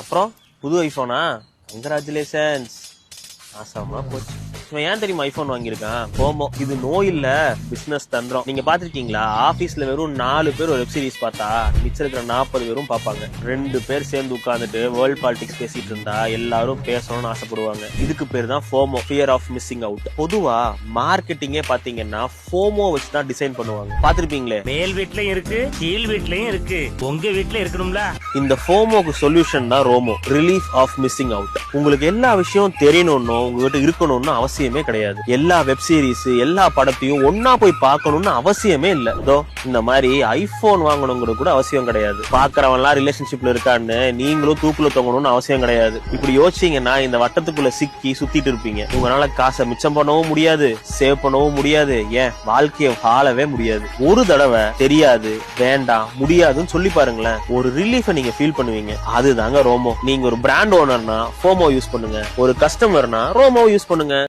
அப்புறம் புது ஐபோனா? கங்க்ராச்சுலேஷன்ஸ். ஆசாமா போச்சு. இவன் ஏன் தெரியுமா ஐபோன் வாங்கியிருக்கான்? போமோ. இது நோய் இல்ல, பிசினஸ் தந்திரம். நீங்க பாத்துருக்கீங்களா? ஆபீஸ்ல வெறும் 4 பேர் ஒரு வெப் சீரிஸ் பார்த்தா மிச்சம் இருக்கிற 40 பேரும் பாப்பாங்க. 2 பேர் சேர்ந்து உட்கார்ந்துட்டு வேர்ல்ட் பாலிடிக்ஸ் பேசிட்டு இருந்தா எல்லாரும் பேசணும்னு ஆசைப்படுவாங்க. இதுக்கு பேர் தான் FOMO, fear of missing out. பொதுவா மார்க்கெட்டிங்கே பாத்தீங்கன்னா ஃபோமோ வச்சு தான் டிசைன் பண்ணுவாங்க. பாத்திருப்பீங்களே, மேல் வீட்லயும் இருக்கு, கீழ் வீட்லயும் இருக்கு, உங்க வீட்ல இருக்கணும்ல. இந்த ஃபோமோக்கு சொல்யூஷன் தான் ரோமோ, ரிலீஃப் ஆஃப் மிஸ்ஸிங் அவுட். உங்களுக்கு எல்லா விஷயம் தெரியணும்னு உங்ககிட்ட இருக்கணும்னு அவசியமே கிடையாது. எல்லா வெப் சீரிஸ், எல்லா படத்தையும் ஒன்னா போய் பார்க்கணும்னு அவசியமே இல்ல. இதோ இந்த மாதிரி ஐபோன் வாங்கணுங்கிறது கூட அவசியம் கிடையாது. பாக்குறவன்லாம் ரிலேஷன்ஷிப்ல இருக்கான்னு நீங்களும் தூக்குல தொங்கணும்னு அவசியம் கிடையாது. இப்படி யோசிச்சீங்கன்னா இந்த வட்டத்துக்குள்ள சிக்கி சுத்திட்டு இருப்பீங்க. உங்களால காசை மிச்சம் பண்ணவும் முடியாது, சேவ் பண்ணவும் முடியாது, ஏன் வாழ்க்கைய வாழவே முடியாது. ஒரு தடவை தெரியாது, வேண்டாம், முடியாதுன்னு சொல்லி பாருங்களேன், ஒரு ரிலீஃபை நீங்க ஃபீல் பண்ணுவீங்க. அதுதாங்க ரோமோ. நீங்க ஒரு பிராண்ட் ஓனர்னா ஃபோமோ யூஸ் பண்ணுங்க, ஒரு கஸ்டமர்னா ரோமோ யூஸ் பண்ணுங்க.